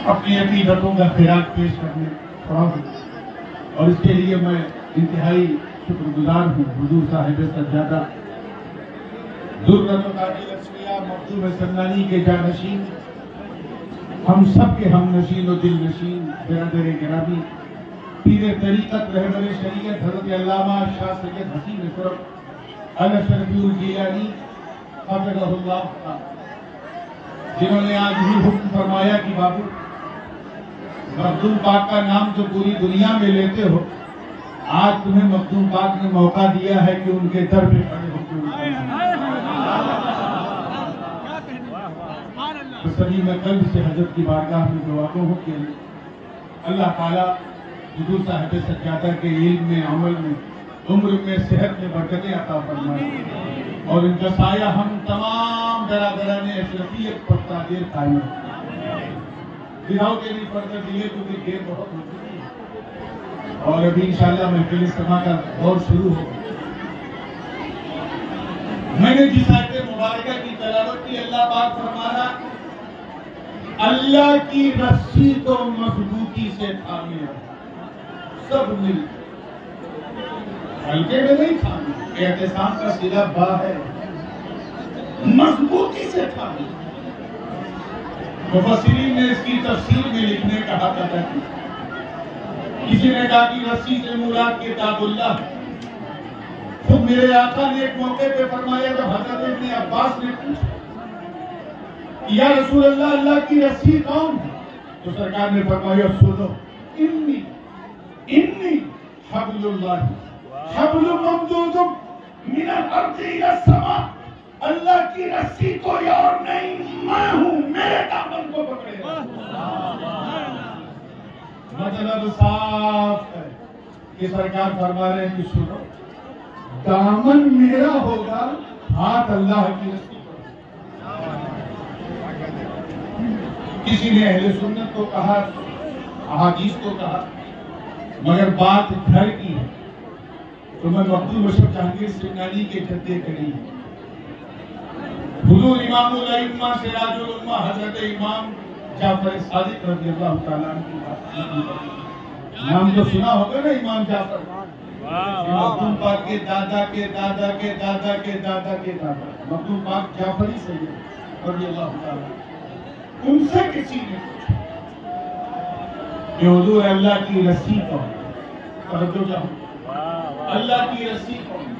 اپنی عقیدتوں کا خراج پیش کرنے پڑا ہوں اور اس کے لیے میں انتہائی شکر گزار ہوں حضور صاحب سجادہ درۃ التاج الاسفیاء مخدوم سنانی کے جانشین، ہم سب کے ہم نشین و دل نشین برادر گرامی پیر طریقت رہبر شریعت حضرت علامہ شاہ سید حسین فرق الاشرفی الجیلانی حفظہ اللہ تعالی، جنہوں نے آج بھی حکم فرمایا کہ بابو مخدوم پاک کا نام تو پوری دنیا میں لیتے ہو، آج تمہیں مخدوم پاک نے موقع دیا ہے کہ ان کے در پہ کھڑے ہو کے سبھی میں قلب سے حضرت کی بارگاہ میں دعا ہوں کہ اللہ تعالیٰ حضور صاحب سجادہ کے علم میں، عمل میں، عمر میں، صحت میں برکتیں عطا فرمائے اور ان کا سایہ ہم تمام برادران اشرفیت پر تاجر قائم رکھے۔ دنوں کے لیے پڑھ کر دیے کیونکہ دیر بہت ہو چکی ہے اور ابھی انشاءاللہ محفل استماع کا دور شروع ہو۔ میں نے جس آیت مبارکہ کی تلاوت کی، اللہ پاک فرمانا اللہ کی رسی کو مضبوطی سے تھامے رہو، سب مل ہلکے میں نہیں تھامے، اعتصام کا صیغہ با ہے، مضبوطی سے تھامے۔ مفسرین نے اس کی تفسیر میں لکھنے کا حق ادا کیا۔ کسی نے کہا کہ رسی سے مراد کتاب اللہ، خود میرے آقا نے ایک موقع پہ فرمایا جب حضرت ابن عباس نے پوچھا یا رسول اللہ اللہ کی رسی کون ہے، تو سرکار نے فرمایا سنو، انی حبل اللہ حبل ممدود من الارض الى السماء، اللہ کی رسی کوئی اور نہیں، میں ہوں، میرے دامن کو پکڑے گا۔ مطلب صاف ہے کہ سرکار فرما رہے ہیں کہ سنو، دامن میرا ہوگا، ہاتھ اللہ کی رسی پر۔ کسی نے اہل سنت کو کہا، احادیث کو کہا، مگر بات گھر کی ہے تو میں مخدوم اشرف جہانگیر سنانی کے جدے کری ہے۔ حضور امام الائمہ سراج الامہ حضرت امام جعفر صادق رضی اللہ تعالیٰ عنہ کی بات، نام تو سنا ہوگا نا امام جعفر، مخدوم پاک کے دادا کے دادا کے دادا کے دادا کے دادا، مخدوم پاک جعفری سید رضی اللہ تعالیٰ، ان سے کسی نے پوچھا کہ حضور اللہ کی رسی کون، توجہ چاہوں، اللہ کی رسی کون؟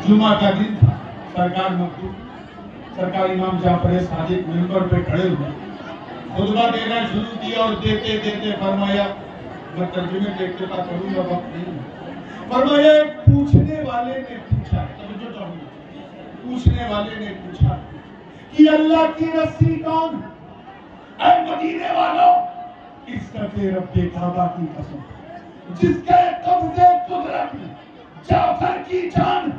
جمعہ کا دن تھا، سرکار مخدوم، سرکار امام جعفر صادق منبر پہ کھڑے ہوئے، خطبہ دینا شروع کیا اور دیتے دیتے فرمایا، میں ترجمے کے افتتاح کروں گا، وقت نہیں ہے، فرمایا ایک پوچھنے والے نے پوچھا، توجہ چاہوں، پوچھنے والے نے پوچھا کہ اللہ کی رسی کون؟ اے مدینے والوں، عزت رب کعبہ کی قسم، جس کے قبضے قدرت میں جعفر کی جان،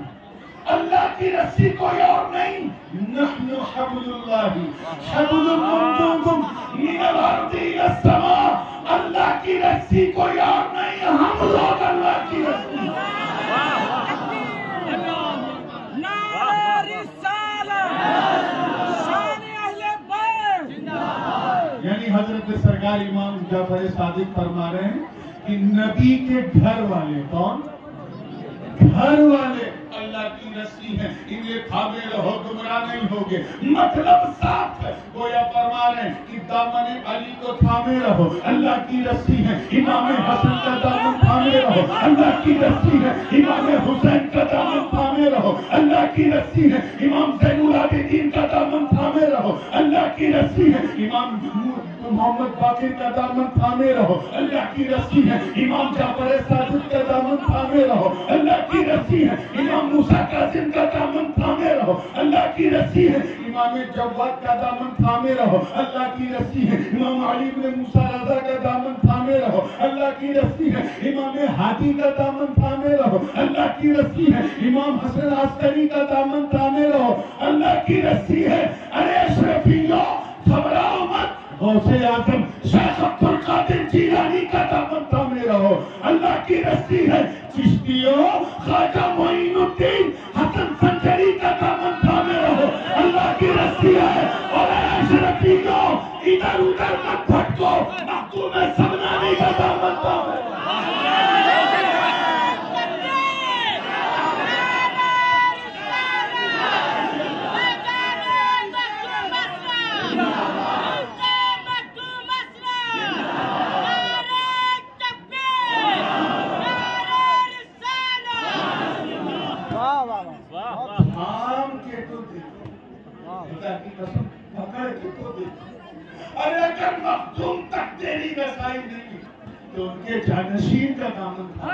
اللہ کی رسی کوئی اور نہیں، نحن حبل اللہ حبل ممدود من الارض الى السماء، اللہ کی رسی کوئی اور نہیں، ہم لوگ اللہ کی رسی۔ یعنی حضرت سرکار امام جعفر صادق فرما رہے ہیں کہ نبی کے گھر والے کون؟ گھر والے اللہ کی رسی ہیں، انہیں تھامے رہو، گمراہ نہیں ہوگے۔ مطلب صاف ہے، گویا فرما رہے ہیں کہ دامن علی کو تھامے رہو، اللہ کی رسی ہے، امام حسن کا دامن تھامے رہو، اللہ کی رسی ہے، امام حسین کا دامن تھامے رہو، اللہ کی رسی ہے، امام زین العابدین کا دامن تھامے رہو، اللہ کی رسی ہے، امام محمد باقر کا دامن تھامے رہو، اللہ کی رسی ہے، امام جعفر صادق کا دامن تھامے رہو، اللہ کی رسی ہے، امام موسیٰ کاظم کا دامن تھامے رہو، اللہ کی رسی ہے، امام جواد کا دامن تھامے رہو، اللہ کی رسی ہے، امام علی بن موسیٰ رضا کا دامن تھامے رہو، اللہ کی رسی ہے، امام ہادی کا دامن تھامے رہو، اللہ کی رسی ہے، امام حسن عسکری کا دامن تھامے رہو، اللہ کی رسی ہے۔ ارے اشرفیوں، گھبراؤ مت، غوث اعظم شیخ عبد القادر جیلانی کا دامن تھامے رہو، اللہ کی رسی ہے۔ چشتیوں، خواجہ معین الدین حسن سنجری کا دامن تھامے رہو، تھام کے تو دیکھو، خدا کی قسم پکڑ کے تو دیکھو. ارے اگر مخدوم تک تیری رسائی نہیں تو ان کے جانشین کا دامن تھام،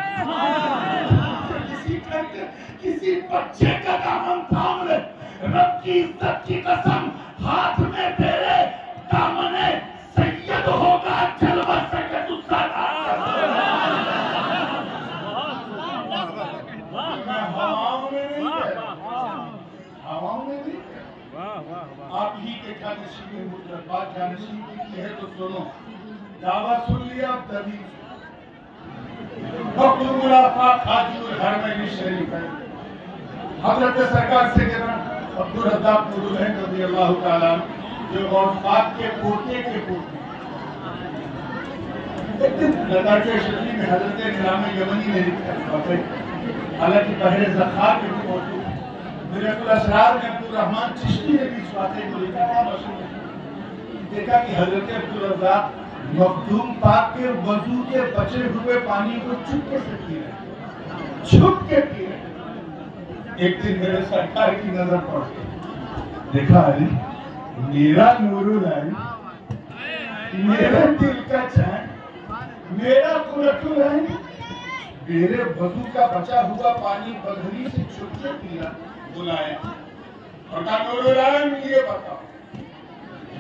کسی بچے کا دامن تھام لے. رب کی عزت کی قسم ہاتھ میں تیرے دامن سید ہوگا جلوہ سکت اس کا ہواؤں میں نہیں آپ ہی کے جانشین مطلب بات جانشین کی ہے تو سنو. دعویٰ سن لیا اب دبی وقت ملاقات حاجور حرمین شریف ہے. حضرت سرکار سے کہنا عبدالرزاق نورالعین رضی اللہ تعالیٰ جو غوث پاک کے پوتے کے پوتے. ایک دن لطائف شریف میں حضرت نظام یمنی نے لکھا ہے، حالانکہ بحر زخار میں بھی موجود ہے. میرے الاسرار میں عبدالرحمن چشتی نے بھی اس واقعے کو لکھا تھا. دیکھا کہ حضرت عبدالرزاق مخدوم پاک کے وضو کے بچے ہوئے پانی کو چپکے سے پی رہے، چھپ کے پی رہے. ایک دن میرے سرکار کی نظر پڑتی، دیکھا علی میرا نورالعین، میرے دل کا چین، میرا قرۃ العین میرے وضو کا بچا ہوا پانی بغلی سے چھپ کے پیا. بلایا اور کہا نورالعین یہ بتاؤ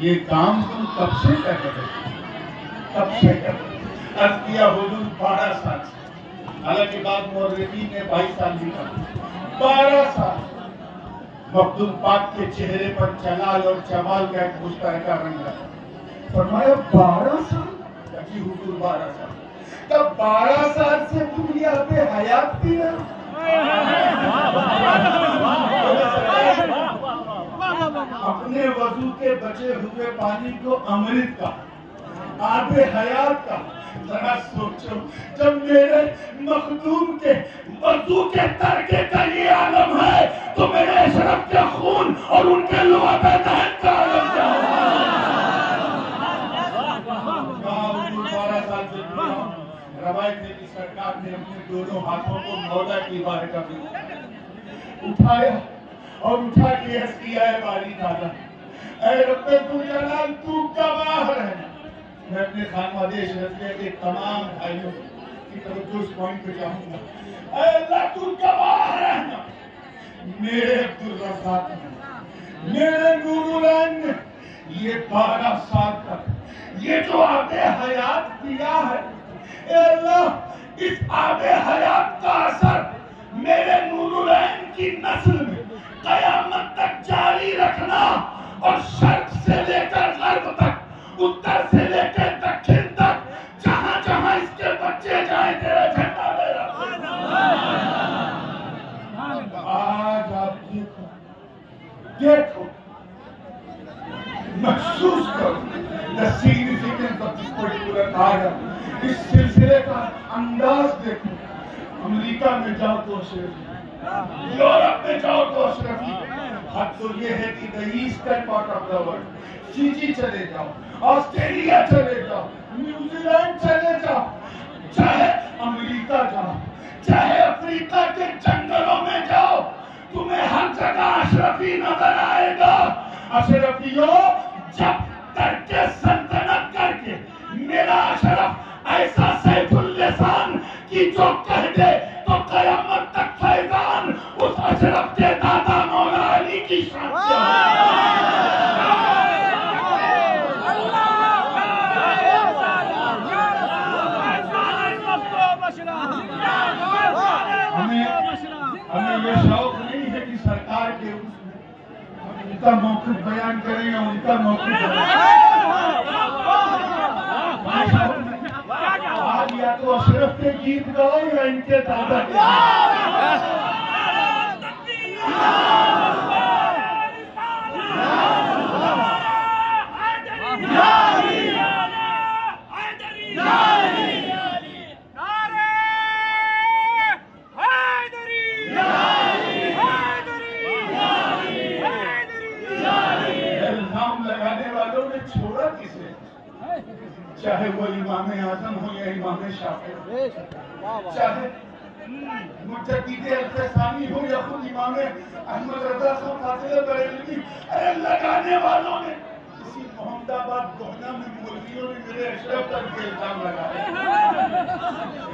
یہ کام تم کب سے کر رہے ہو؟ کب سے کر رہے ہو؟ عرض کیا حضور 12 سال سے. حالانکہ بعد مورخین نے 22 سال لکھا. 12 سال مخدوم پاک کے چہرے پر جلال اور جمال کا ایک مشترکہ رنگ ہے. فرمایا 12 سال؟ جی حضور 12 سال. تب 12 سال سے تم یہاں پہ حیات پی رہے ہو؟ اپنے وضو کے بچے ہوئے پانی کو امرت کا، آب حیات کا. ذرا سوچو جب میرے مخدوم کے وضو کے ترکے کا یہ عالم ہے تو میرے اشرف کے خون اور ان کے لعاب دہن کا عالم کیا ہوگا. روایت ہے کہ سرکار نے اپنے دونوں ہاتھوں کو مولا کی بارگاہ میں اٹھایا اور اٹھا کے عرض کیا ہے باری تعالیٰ اے رب ذوالجلال تو گواہ ہے. میں اپنے خانوادے شرفیہ کے تمام بھائیوں کی توجہ اس پوائنٹ پہ چاہوں گا. اے اللہ تو گواہ رہنا میرے عبدالرزاق نے، میرے نورالعین نے یہ 12 سال تک یہ جو آب حیات دیا ہے، اے اللہ اس آب حیات کا اثر میرے نورالعین کی نسل میں قیامت تک جاری رکھنا اور شرق سے لے کر غرب تک، اتر سے لے کر دکھن تک، جہاں جہاں اس کے بچے جائیں تیرا جھنڈا لے رہا. آج آپ دیکھو محسوس کرو the significance of this particular item. اس سلسلے کا انداز دیکھو. امریکہ میں جاؤ تو اشرفی، یورپ میں جاؤ تو اشرفی. حد تو یہ ہے کہ the eastern part of the world، Fiji چلے جاؤ، آسٹریلیا چلے جاؤ، نیوزی لینڈ چلے جاؤ، چاہے امریکہ جاؤ، چاہے افریقہ کے جنگلوں میں جاؤ، تمہیں ہر جگہ اشرفی نظر آئے گا. اشرفیوں جب ترک سلطنت کر کے میرا اشرف ایسا سیف اللسان کی جو کہہ دے تو قیامت تک فیضان اس اشرف کے دادا مولا علی کی شان سے ہمیں یہ شوق نہیں ہے کہ سرکار کے ان کا موقف بیان کریں یا ان کا موقف آج یا تو اشرف کے گیت گاؤ یا ان کے دادا کے چاہے وہ امام اعظم ہو یا امام شافعی، چاہے مجدد الفسانی ہو یا خود امام احمد رضا خان قاتل بریلوی، ارے لگانے والوں نے اسی محمد آباد گوہنا میں مولویوں نے میرے اشرف پر کے الزام لگائے۔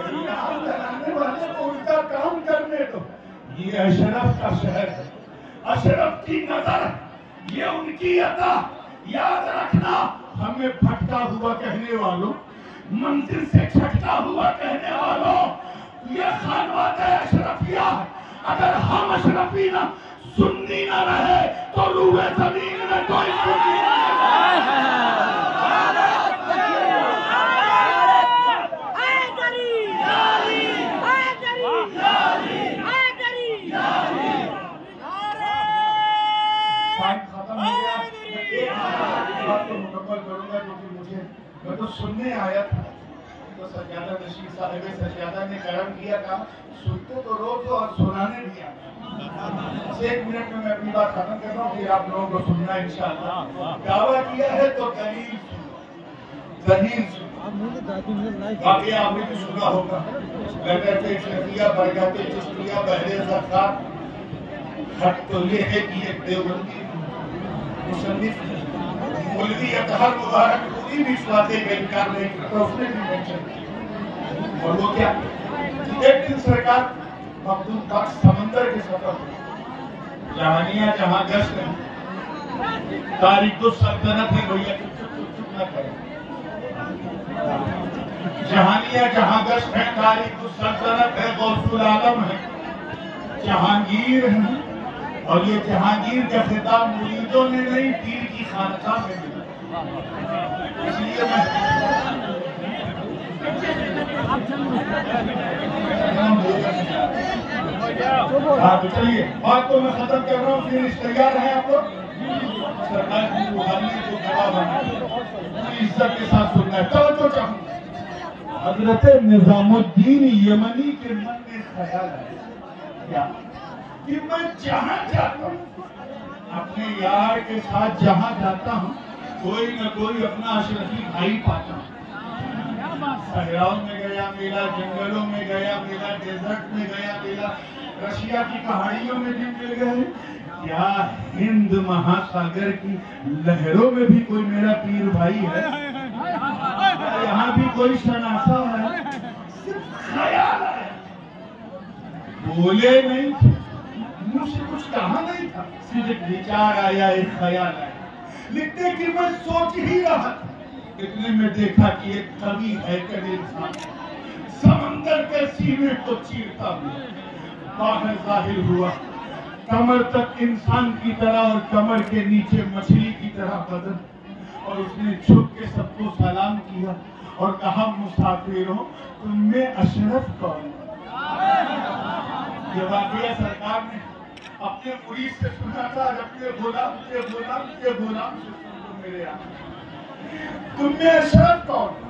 الزام لگانے والے کو ان کا کام کرنے دو۔ یہ اشرف کا شہر ہے، اشرف کی نظر، یہ ان کی عطا۔ یاد رکھنا، ہمیں پھٹکا ہوا کہنے والوں، منزل سے چھٹکا ہوا کہنے والوں، یہ خانوادہ اشرفیہ ہے۔ اگر ہم اشرفی نہ سنی نہ رہے تو روح زمین میں کوئی سنی نہ میں تو سننے آیا تھا، تو سجادہ نشین صاحب سجادہ نے کرم کیا تھا، سنتے تو روز اور سنانے بھی آتا۔ ایک منٹ میں اپنی بات ختم کر رہا ہوں، پھر آپ لوگوں کو سننا انشاءاللہ۔ دعویٰ کیا ہے تو دلیل سنو، باقی آپ نے بھی سنا ہوگا، برکت شفیہ، برکت چشتیہ، بحر زخار۔ حق تو یہ ہے کہ ایک دیوبندی مصنف مولوی اطہر مبارک پوری بھی اس واقعے کا انکار نہیں کرتا، اس نے بھی مینشن کیا۔ اور وہ کیا؟ ایک دن سرکار مخدوم پاک سمندر کے سفر میں، جہانیاں جہاں گشت ہیں، تاریخ السلطنت ہے، بھیا چپ نہ کریں، جہانیاں جہاں گشت ہیں، تاریخ السلطنت ہے، غوث العالم ہے، جہانگیر ہے، اور یہ جہانگیر کا خطاب مریدوں نے نہیں، پیر کی خانقاہ میں ملا۔ اس لیے تو چلیے بات تو میں ختم کر رہا ہوں، پھر تیار ہیں آپ لوگ؟ سرکار کی روحانی کو گواہ بنا پوری عزت کے ساتھ سننا ہے۔ توجہ چاہوں، حضرت نظام الدین یمنی کے من میں خیال ہے کیا کہ میں جہاں جاتا ہوں، اپنے یار کے ساتھ جہاں جاتا ہوں، کوئی نہ کوئی اپنا اشرفی بھائی پاتا ہوں۔ صحراؤں میں گیا ملا، جنگلوں میں گیا ملا، ڈیزرٹ میں گیا ملا، رشیا کی پہاڑیوں میں بھی مل گئے، کیا ہند مہاساگر کی لہروں میں بھی کوئی میرا پیر بھائی ہے؟ یہاں بھی کوئی شناسا ہے؟ صرف خیال ہے، بولے نہیں تھے، منہ سے کچھ کہا نہیں تھا، صرف ایک وچار آیا، ایک خیال آیا۔ لکھتے کہ میں سوچ ہی رہا تھا، اتنے میں دیکھا کہ ایک قوی ہیکل انسان سمندر کے سینے کو چیرتا ہوا باہر ظاہر ہوا، کمر تک انسان کی طرح اور کمر کے نیچے مچھلی کی طرح بدن، اور اس نے جھک کے سب کو سلام کیا اور کہا مسافروں تم میں اشرف کون؟ یہ واقعہ سرکار نے اپنے مرید سے سنا تھا، اور اپنے غلام کے غلام کے غلام سے سنو میرے آقا، تم میں اشرف کون؟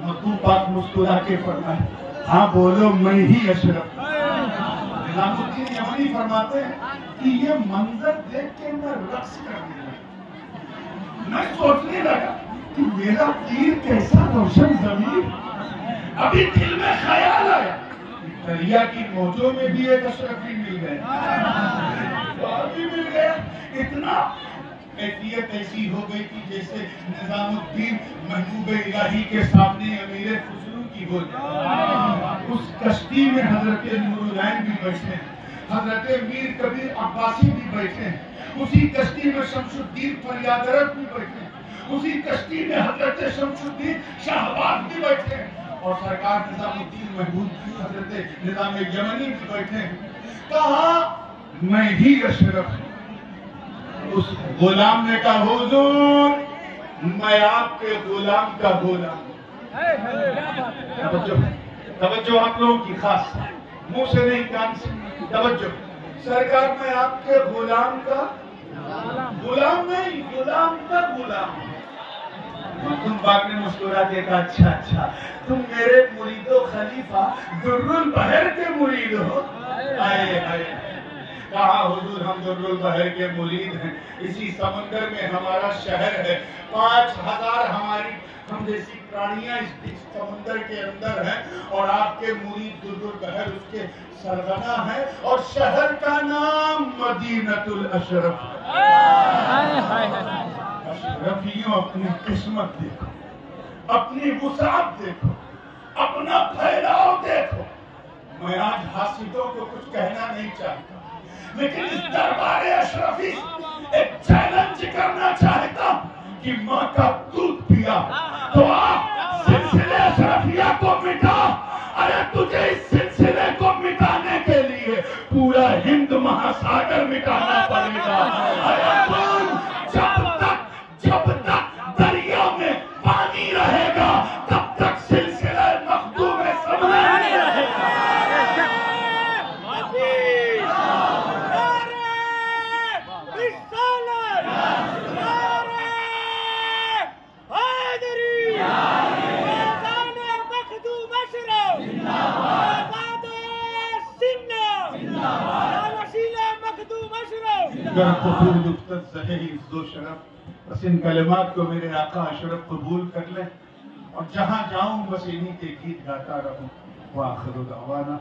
مخدوم پاک مسکرا کے فرمائے، ہاں بولو میں ہی اشرف۔ نظام الدین یمنی فرماتے ہیں کہ یہ منظر دیکھ کے میں رقص کرنے لگا، میں سوچنے لگا کہ میرا پیر کیسا روشن ضمیر۔ ابھی دل میں خیال آیا، دریا کی موجوں میں بھی ایک اشرفی مل گیا، اور بھی مل گیا، اتنا کیفیت ایسی ہو گئی کہ جیسے نظام الدین محبوب الہی کے سامنے امیر خسرو کی ہو جائے۔ اس کشتی میں حضرت نور العین بھی بیٹھے ہیں، حضرت میر کبیر عباسی بھی بیٹھے ہیں، اسی کشتی میں شمس الدین فریادرت بھی بیٹھے ہیں، اسی کشتی میں حضرت شمس الدین شہباز بھی بیٹھے ہیں، اور سرکار نظام الدین محبوب حضرت نظام یمنی بھی بیٹھے ہیں۔ کہا میں ہی اشرف ہوں۔ اس غلام نے کہا حضور میں آپ کے غلام کا غلام ہوں۔ توجہ آپ لوگوں کی خاص، منہ سے نہیں کان سے توجہ۔ سرکار میں آپ کے غلام کا غلام نہیں، غلام کا غلام۔ تم پاک نے مسکرا کے کہا اچھا اچھا تم میرے مرید و خلیفہ در البحر کے مرید ہو؟ آئے آئے کہا حضور ہم در البحر کے مرید ہیں، اسی سمندر میں ہمارا شہر ہے، 5000 ہماری ہم جیسی پرانیاں اس سمندر کے اندر ہیں اور آپ کے مرید دردر بہر اس کے سرغنہ ہے اور شہر کا نام مدینۃ الاشرف ہے۔ اشرفیوں اپنی قسمت دیکھو، اپنی وسعت دیکھو، اپنا پھیلاؤ دیکھو۔ میں آج حاسدوں کو کچھ کہنا نہیں چاہتا، لیکن اس دربار اشرفی ایک چیلنج کرنا چاہتا کہ ماں کا دودھ پیا تو آپ سلسلے اشرفیہ کو مٹا۔ ارے تجھے اس سلسلے کو مٹانے کے لیے پورا ہند مہاساگر مٹانا پڑے گا۔ ارے کون جب تک دریا میں پانی رہے گا تب تک سلسلہ مخدوم سمجھے نہیں رہے گا۔ گر قبول افتد زہری عز و شرف، بس ان کلمات کو میرے آقا اشرف قبول کر لیں اور جہاں جاؤں بس انہی کے گیت گاتا رہوں۔ وآخر دعوانا